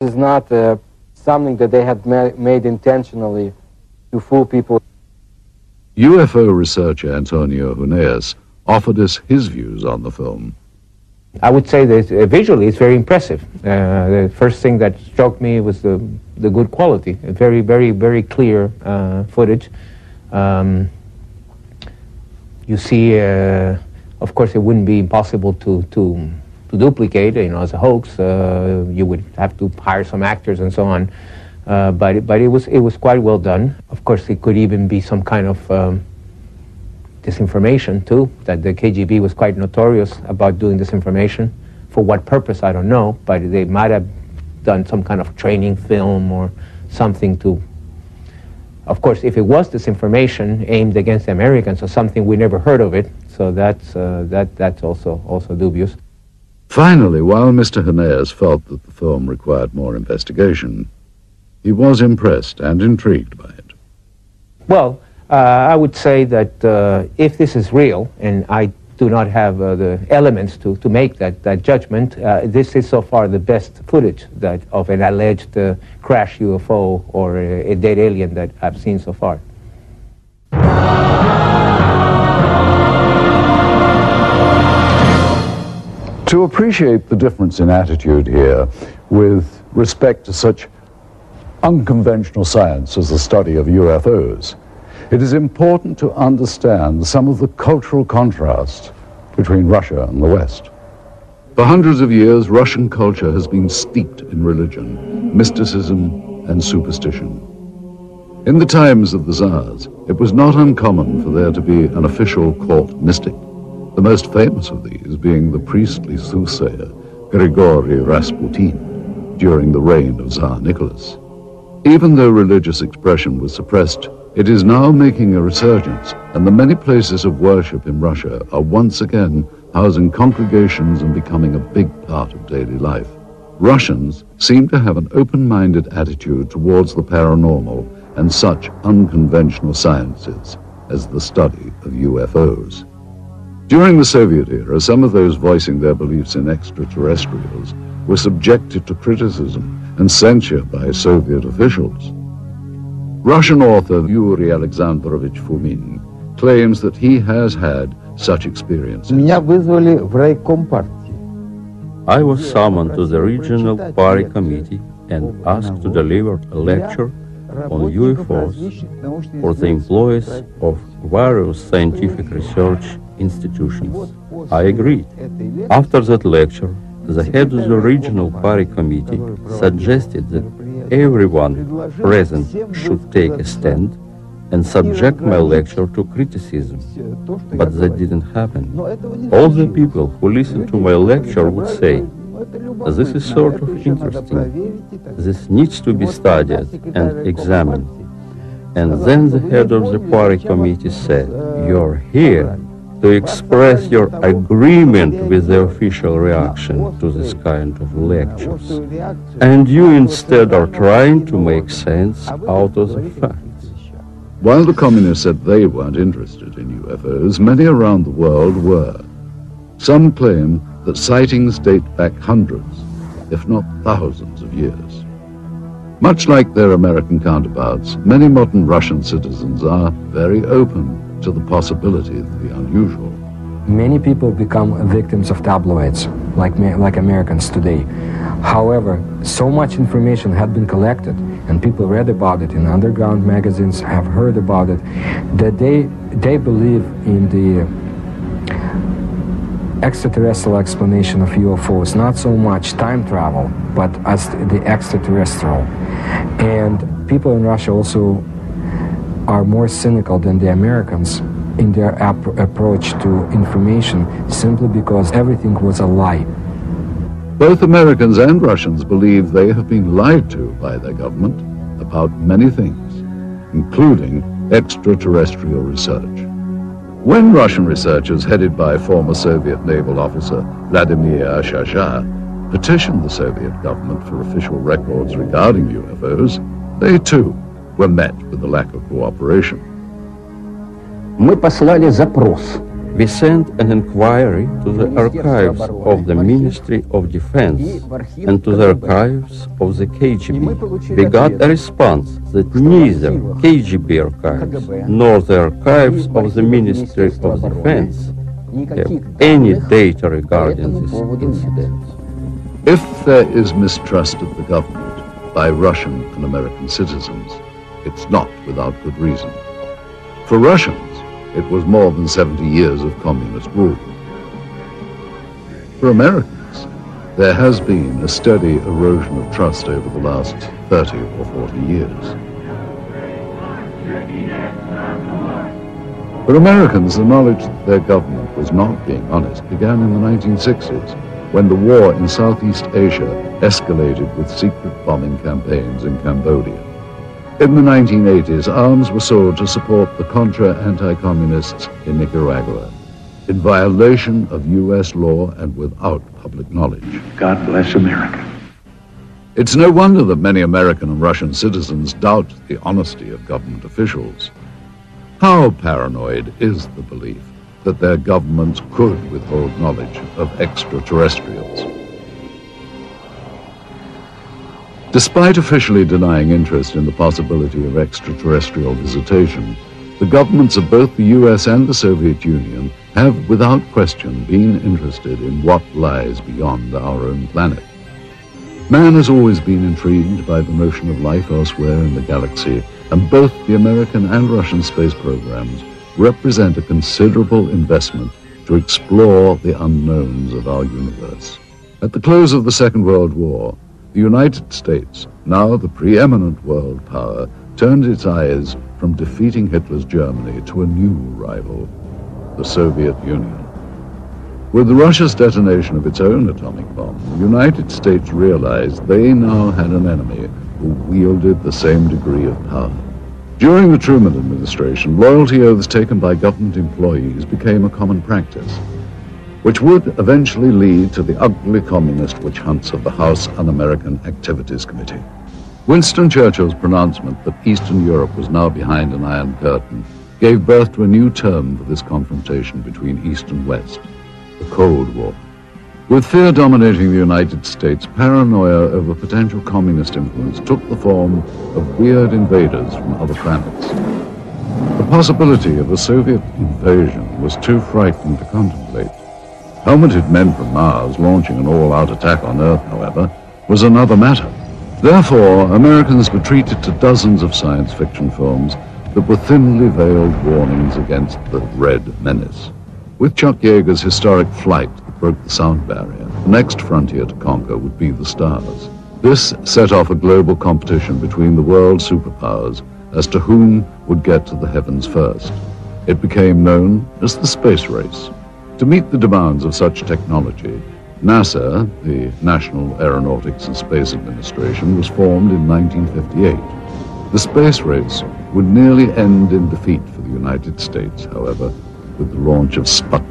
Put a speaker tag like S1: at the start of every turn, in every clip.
S1: This is not something that they had made intentionally to fool people.
S2: UFO researcher Antonio Huneeus offered us his views on the film.
S3: I would say that visually it's very impressive. The first thing that struck me was the good quality. Very, very, very clear footage. You see, of course, it wouldn't be impossible to duplicate, you know, as a hoax. You would have to hire some actors and so on. But it was quite well done. Of course, it could even be some kind of disinformation too. That the KGB was quite notorious about doing disinformation. For what purpose, I don't know. But they might have done some kind of training film or something to. Of course, if it was disinformation aimed against the Americans or something, we never heard of it. So that's also dubious.
S2: Finally, while Mr. Huneeus felt that the film required more investigation, he was impressed and intrigued by it.
S3: Well, I would say that if this is real, and I do not have the elements to make that judgment, this is so far the best footage of an alleged crash UFO or a dead alien that I've seen so far.
S2: To appreciate the difference in attitude here with respect to such unconventional science as the study of UFOs, it is important to understand some of the cultural contrast between Russia and the West. For hundreds of years, Russian culture has been steeped in religion, mysticism, and superstition. In the times of the Tsars, it was not uncommon for there to be an official court mystic, the most famous of these being the priestly soothsayer Grigory Rasputin during the reign of Tsar Nicholas. Even though religious expression was suppressed, it is now making a resurgence, and the many places of worship in Russia are once again housing congregations and becoming a big part of daily life. Russians seem to have an open-minded attitude towards the paranormal and such unconventional sciences as the study of UFOs. During the Soviet era, some of those voicing their beliefs in extraterrestrials were subjected to criticism and censure by Soviet officials. Russian author Yuri Alexandrovich Fomin claims that he has had such experiences.
S4: I was summoned to the regional party committee and asked to deliver a lecture on UFOs for the employees of various scientific research institutions. I agreed. After that lecture, the head of the regional party committee suggested that everyone present should take a stand and subject my lecture to criticism. But that didn't happen. All the people who listened to my lecture would say, "This is sort of interesting. This needs to be studied and examined." And then the head of the party committee said, "You're here to express your agreement with the official reaction to this kind of lectures. And you instead are trying to make sense out of the facts."
S2: While the communists said they weren't interested in UFOs, many around the world were. Some claim that sightings date back hundreds, if not thousands of years. Much like their American counterparts, many modern Russian citizens are very open to the possibility of the unusual.
S5: Many people become victims of tabloids, like Americans today. However, so much information had been collected, and people read about it in underground magazines, have heard about it, that they believe in the extraterrestrial explanation of UFOs, not so much time travel, but as the extraterrestrial. And people in Russia also are more cynical than the Americans in their approach to information, simply because everything was a lie.
S2: Both Americans and Russians believe they have been lied to by their government about many things, including extraterrestrial research. When Russian researchers headed by former Soviet naval officer Vladimir Shasha petitioned the Soviet government for official records regarding UFOs, they too were met with a lack of cooperation.
S6: Мы послали запрос
S4: We sent an inquiry to the archives of the Ministry of Defense and to the archives of the KGB. We got a response that neither KGB archives nor the archives of the Ministry of Defense have any data regarding this incident.
S2: If there is mistrust of the government by Russian and American citizens, it's not without good reason. For Russians, it was more than 70 years of communist rule. For Americans, there has been a steady erosion of trust over the last 30 or 40 years. For Americans, the knowledge that their government was not being honest began in the 1960s, when the war in Southeast Asia escalated with secret bombing campaigns in Cambodia. In the 1980s, arms were sold to support the Contra anti-communists in Nicaragua, in violation of U.S. law and without public knowledge.
S6: God bless America.
S2: It's no wonder that many American and Russian citizens doubt the honesty of government officials. How paranoid is the belief that their governments could withhold knowledge of extraterrestrials? Despite officially denying interest in the possibility of extraterrestrial visitation, the governments of both the US and the Soviet Union have, without question, been interested in what lies beyond our own planet. Man has always been intrigued by the notion of life elsewhere in the galaxy, and both the American and Russian space programs represent a considerable investment to explore the unknowns of our universe. At the close of the Second World War, the United States, now the preeminent world power, turned its eyes from defeating Hitler's Germany to a new rival, the Soviet Union. With Russia's detonation of its own atomic bomb, the United States realized they now had an enemy who wielded the same degree of power. During the Truman administration, loyalty oaths taken by government employees became a common practice, which would eventually lead to the ugly communist witch hunts of the House Un-American Activities Committee. Winston Churchill's pronouncement that Eastern Europe was now behind an Iron Curtain gave birth to a new term for this confrontation between East and West, the Cold War. With fear dominating the United States, paranoia over potential communist influence took the form of weird invaders from other planets. The possibility of a Soviet invasion was too frightening to contemplate. Helmeted men from Mars launching an all-out attack on Earth, however, was another matter. Therefore, Americans retreated to dozens of science fiction films that were thinly veiled warnings against the Red Menace. With Chuck Yeager's historic Flight that broke the sound barrier, the next frontier to conquer would be the stars. This set off a global competition between the world superpowers as to whom would get to the heavens first. It became known as the space race. To meet the demands of such technology, NASA, the National Aeronautics and Space Administration, was formed in 1958. The space race would nearly end in defeat for the United States, however, with the launch of Sputnik.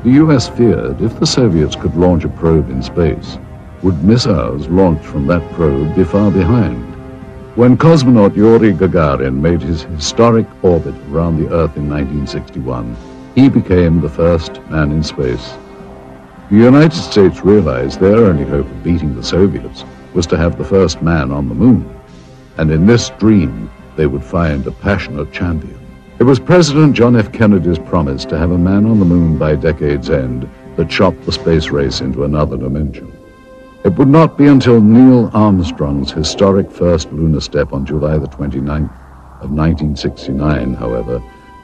S2: The US feared if the Soviets could launch a probe in space, would missiles launched from that probe be far behind? When cosmonaut Yuri Gagarin made his historic orbit around the Earth in 1961, he became the first man in space. The United States realized their only hope of beating the Soviets was to have the first man on the moon. And in this dream, they would find a passionate champion. It was President John F. Kennedy's promise to have a man on the moon by decade's end that shot the space race into another dimension. It would not be until Neil Armstrong's historic first lunar step on July the 29th of 1969, however,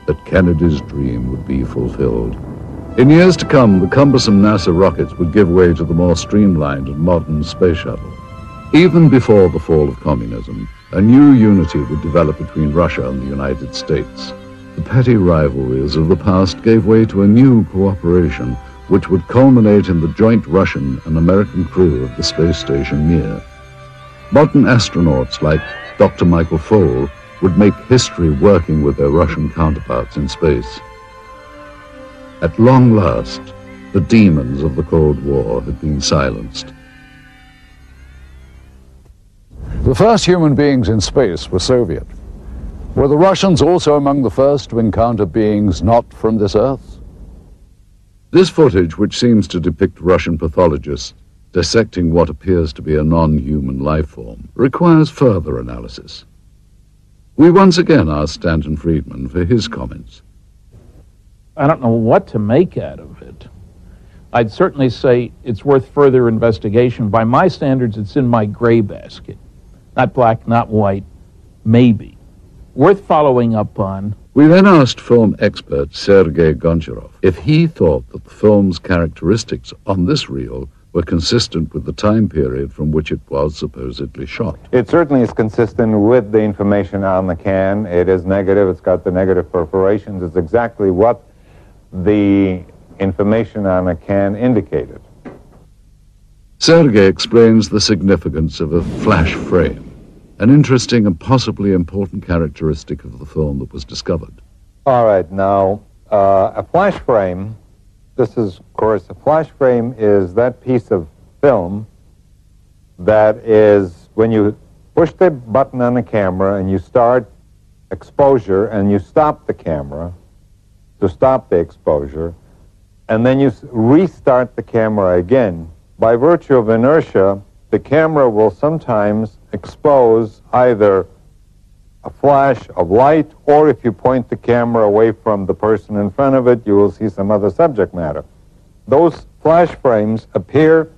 S2: that Kennedy's dream would be fulfilled. In years to come, the cumbersome NASA rockets would give way to the more streamlined and modern space shuttle. Even before the fall of communism, a new unity would develop between Russia and the United States. The petty rivalries of the past gave way to a new cooperation, which would culminate in the joint Russian and American crew of the space station Mir. Modern astronauts like Dr. Michael Foale would make history working with their Russian counterparts in space. At long last, the demons of the Cold War had been silenced. The first human beings in space were Soviet. Were the Russians also among the first to encounter beings not from this earth? This footage, which seems to depict Russian pathologists dissecting what appears to be a non-human life form, requires further analysis. We once again asked Stanton Friedman for his comments.
S6: I don't know what to make out of it. I'd certainly say it's worth further investigation. By my standards, it's in my gray basket. Not black, not white, maybe. Worth following up on.
S2: We then asked film expert Sergei Goncharov if he thought that the film's characteristics on this reel were consistent with the time period from which it was supposedly shot.
S7: It certainly is consistent with the information on the can. It is negative. It's got the negative perforations. It's exactly what the information on a can indicated.
S2: Sergei explains the significance of a flash frame, an interesting and possibly important characteristic of the film that was discovered.
S7: All right, now, a flash frame, this is, of course, a flash frame is that piece of film that is, when you push the button on the camera and you start exposure and you stop the camera to stop the exposure, and then you restart the camera again. By virtue of inertia, the camera will sometimes expose either a flash of light, or if you point the camera away from the person in front of it, you will see some other subject matter. Those flash frames appear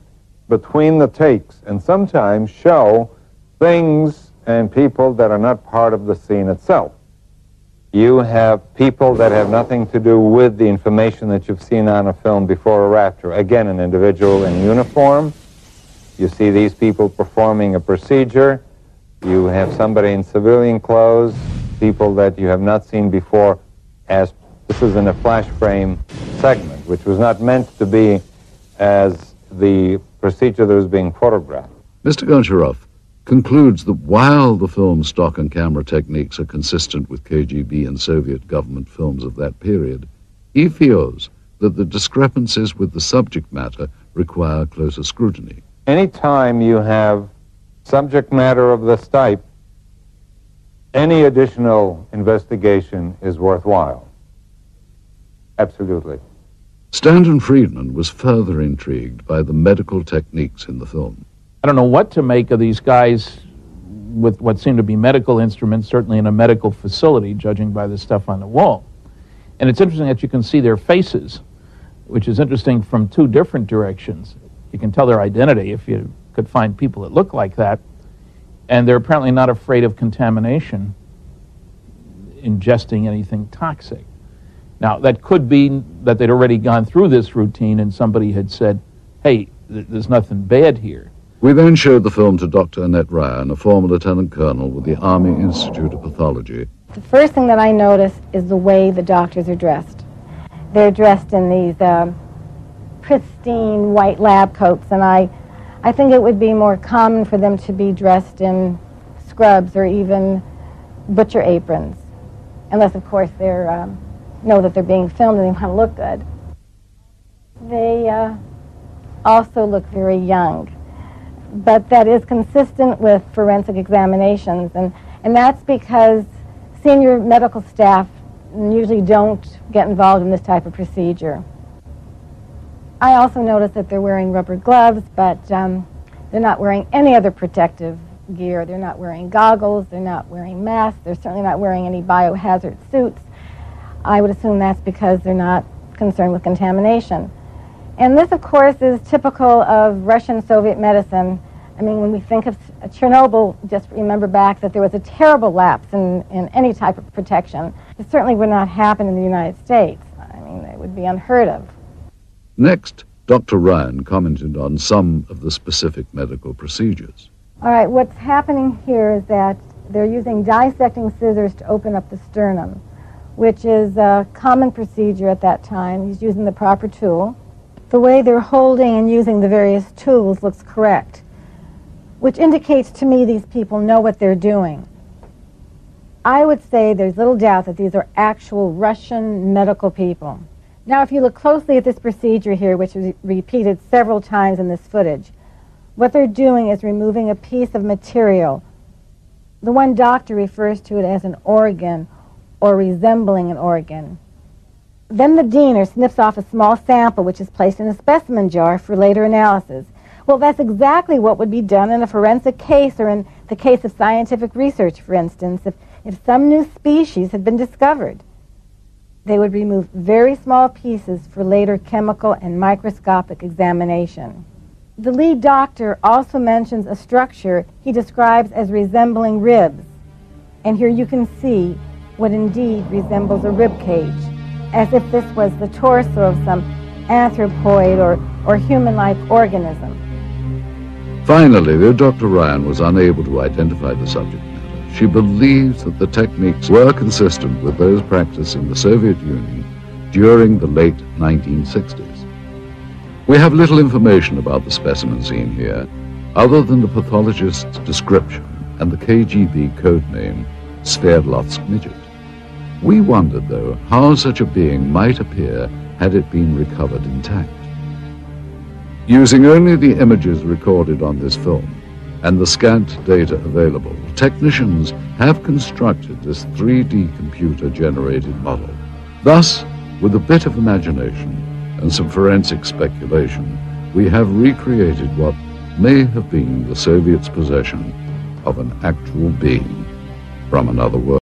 S7: between the takes and sometimes show things and people that are not part of the scene itself. You have people that have nothing to do with the information that you've seen on a film before or after. Again, an individual in uniform. You see these people performing a procedure. You have somebody in civilian clothes, people that you have not seen before, as this is in a flash frame segment, which was not meant to be as the procedure that was being photographed.
S2: Mr. Goncharov concludes that while the film's stock and camera techniques are consistent with KGB and Soviet government films of that period, he feels that the discrepancies with the subject matter require closer scrutiny.
S7: Anytime you have subject matter of this type, any additional investigation is worthwhile. Absolutely.
S2: Stanton Friedman was further intrigued by the medical techniques in the film.
S6: I don't know what to make of these guys with what seem to be medical instruments, certainly in a medical facility, judging by the stuff on the wall. And it's interesting that you can see their faces, which is interesting from two different directions. You can tell their identity if you could find people that look like that. And they're apparently not afraid of contamination, ingesting anything toxic. Now, that could be that they'd already gone through this routine and somebody had said, hey, there's nothing bad here.
S2: We then showed the film to Dr. Annette Ryan, a former lieutenant colonel with the Army Institute of Pathology.
S8: The first thing that I notice is the way the doctors are dressed. They're dressed in these pristine white lab coats, and I think it would be more common for them to be dressed in scrubs or even butcher aprons, unless, of course, they know that they're being filmed and they want to look good. They also look very young. But that is consistent with forensic examinations, and that's because senior medical staff usually don't get involved in this type of procedure. I also notice that they're wearing rubber gloves, but they're not wearing any other protective gear. They're not wearing goggles, they're not wearing masks, they're certainly not wearing any biohazard suits. I would assume that's because they're not concerned with contamination. And this, of course, is typical of Russian-Soviet medicine. I mean, when we think of Chernobyl, just remember back that there was a terrible lapse in any type of protection. It certainly would not happen in the United States. I mean, it would be unheard of.
S2: Next, Dr. Ryan commented on some of the specific medical procedures.
S8: All right, what's happening here is that they're using dissecting scissors to open up the sternum, which is a common procedure at that time. He's using the proper tool. The way they're holding and using the various tools looks correct, which indicates to me these people know what they're doing. I would say there's little doubt that these are actual Russian medical people. Now, if you look closely at this procedure here, which is repeated several times in this footage, what they're doing is removing a piece of material The one doctor refers to it as an organ or resembling an organ. Then the diener sniffs off a small sample which is placed in a specimen jar for later analysis. Well, that's exactly what would be done in a forensic case, or in the case of scientific research, for instance, if some new species had been discovered. They would remove very small pieces for later chemical and microscopic examination. The lead doctor also mentions a structure he describes as resembling ribs. And here you can see what indeed resembles a rib cage, as if this was the torso of some anthropoid or human-like organism.
S2: Finally, though Dr. Ryan was unable to identify the subject matter, she believes that the techniques were consistent with those practiced in the Soviet Union during the late 1960s. We have little information about the specimen seen here, other than the pathologist's description and the KGB code name Sverdlovsk midget. We wondered, though, how such a being might appear had it been recovered intact. Using only the images recorded on this film and the scant data available, technicians have constructed this 3D computer-generated model. Thus, with a bit of imagination and some forensic speculation, we have recreated what may have been the Soviets' possession of an actual being from another world.